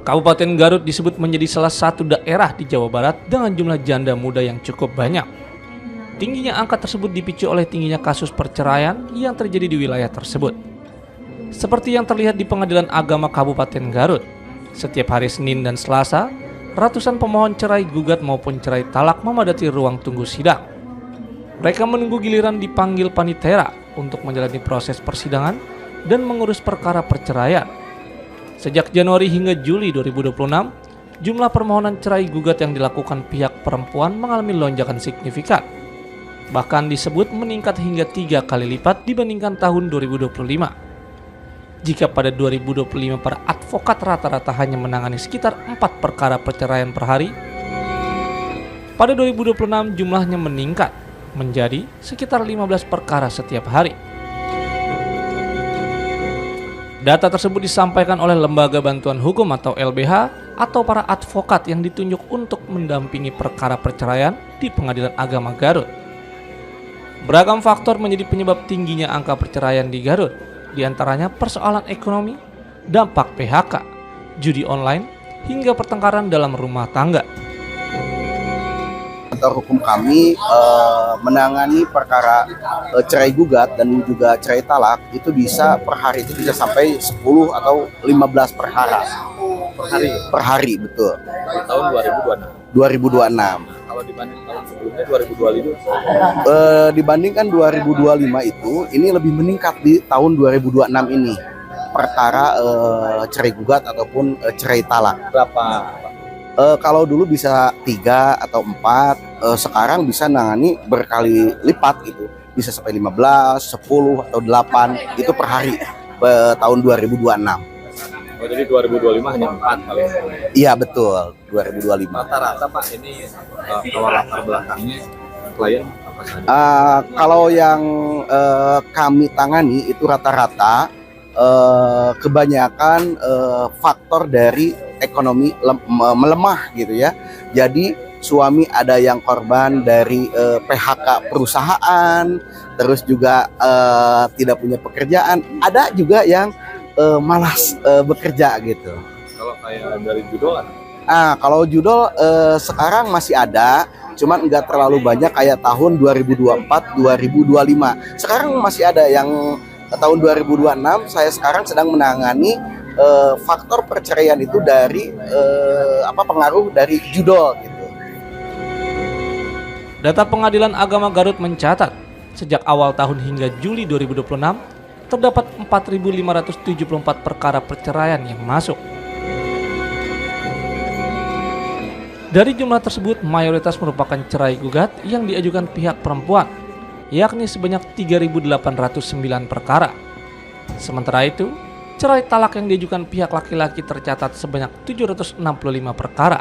Kabupaten Garut disebut menjadi salah satu daerah di Jawa Barat dengan jumlah janda muda yang cukup banyak. Tingginya angka tersebut dipicu oleh tingginya kasus perceraian yang terjadi di wilayah tersebut. Seperti yang terlihat di Pengadilan Agama Kabupaten Garut, setiap hari Senin dan Selasa, ratusan pemohon cerai gugat maupun cerai talak memadati ruang tunggu sidang. Mereka menunggu giliran dipanggil panitera untuk menjalani proses persidangan dan mengurus perkara perceraian. Sejak Januari hingga Juli 2026, jumlah permohonan cerai gugat yang dilakukan pihak perempuan mengalami lonjakan signifikan. Bahkan disebut meningkat hingga 3 kali lipat dibandingkan tahun 2025. Jika pada 2025 para advokat rata-rata hanya menangani sekitar 4 perkara perceraian per hari, pada 2026 jumlahnya meningkat menjadi sekitar 15 perkara setiap hari. Data tersebut disampaikan oleh Lembaga Bantuan Hukum atau LBH atau para advokat yang ditunjuk untuk mendampingi perkara perceraian di Pengadilan Agama Garut. Beragam faktor menjadi penyebab tingginya angka perceraian di Garut, diantaranya persoalan ekonomi, dampak PHK, judi online, hingga pertengkaran dalam rumah tangga. Kantor hukum kami menangani perkara cerai gugat dan juga cerai talak itu bisa per hari itu bisa sampai 10 atau 15 perkara per hari betul. Di tahun 2026. Kalau dibanding tahun sebelumnya 2025 Dibandingkan 2025 itu ini lebih meningkat di tahun 2026 ini perkara cerai gugat ataupun cerai talak. berapa? Kalau dulu bisa 3 atau 4, sekarang bisa nangani berkali lipat gitu. Bisa sampai 15, 10 atau 8 itu per hari tahun 2026. Oh, jadi 2025 hanya 4 kali. Iya betul, 2025. Rata-rata Pak ini kalau latar belakangnya klien apa saja? Kalau yang kami tangani itu rata-rata kebanyakan faktor dari ekonomi melemah gitu ya. Jadi suami ada yang korban dari PHK perusahaan, terus juga tidak punya pekerjaan, ada juga yang malas bekerja gitu. Kalau kayak dari judul Kalau judul sekarang masih ada, cuman enggak terlalu banyak kayak tahun 2024, 2025. Sekarang masih ada yang tahun 2026. Saya sekarang sedang menangani faktor perceraian itu dari pengaruh dari judul gitu. Data Pengadilan Agama Garut mencatat, sejak awal tahun hingga Juli 2026, terdapat 4.574 perkara perceraian yang masuk. Dari jumlah tersebut, mayoritas merupakan cerai gugat yang diajukan pihak perempuan, yakni sebanyak 3.809 perkara. Sementara itu, cerai talak yang diajukan pihak laki-laki tercatat sebanyak 765 perkara.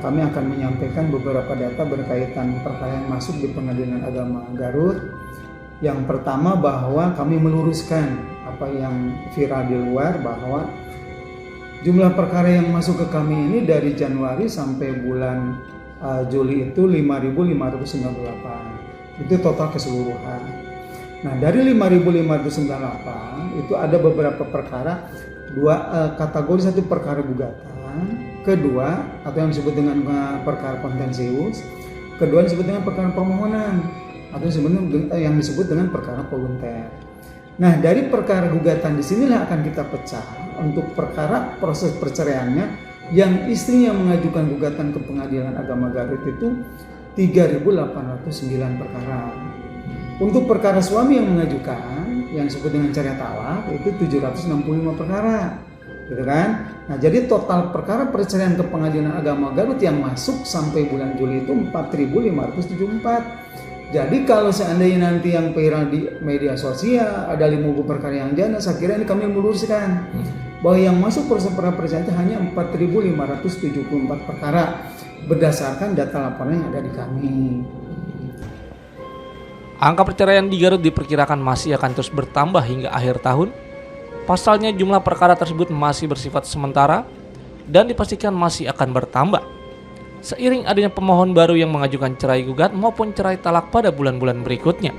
Kami akan menyampaikan beberapa data berkaitan perkara yang masuk di Pengadilan Agama Garut. Yang pertama bahwa kami meluruskan apa yang viral di luar, bahwa jumlah perkara yang masuk ke kami ini dari Januari sampai bulan Juli itu 5.598. Itu total keseluruhan. Nah, dari 5.598 itu ada beberapa perkara, kategori. Satu perkara gugatan, kedua atau yang disebut dengan perkara kontensius, kedua disebut dengan perkara permohonan atau yang disebut dengan perkara volunter. Nah, dari perkara gugatan di sinilah akan kita pecah untuk perkara proses perceraiannya yang istrinya mengajukan gugatan ke Pengadilan Agama Garut itu 3.809 perkara. Untuk perkara suami yang mengajukan yang disebut dengan cerai talak itu 765 perkara, gitu kan? Nah, jadi total perkara perceraian ke Pengadilan Agama Garut yang masuk sampai bulan Juli itu 4.574. Jadi kalau seandainya nanti yang viral di media sosial ada 5.000 perkara yang janda, saya kira ini kami meluruskan bahwa yang masuk proses perceraian itu hanya 4.574 perkara berdasarkan data laporan yang ada di kami. Angka perceraian di Garut diperkirakan masih akan terus bertambah hingga akhir tahun. Pasalnya jumlah perkara tersebut masih bersifat sementara dan dipastikan masih akan bertambah seiring adanya pemohon baru yang mengajukan cerai gugat maupun cerai talak pada bulan-bulan berikutnya.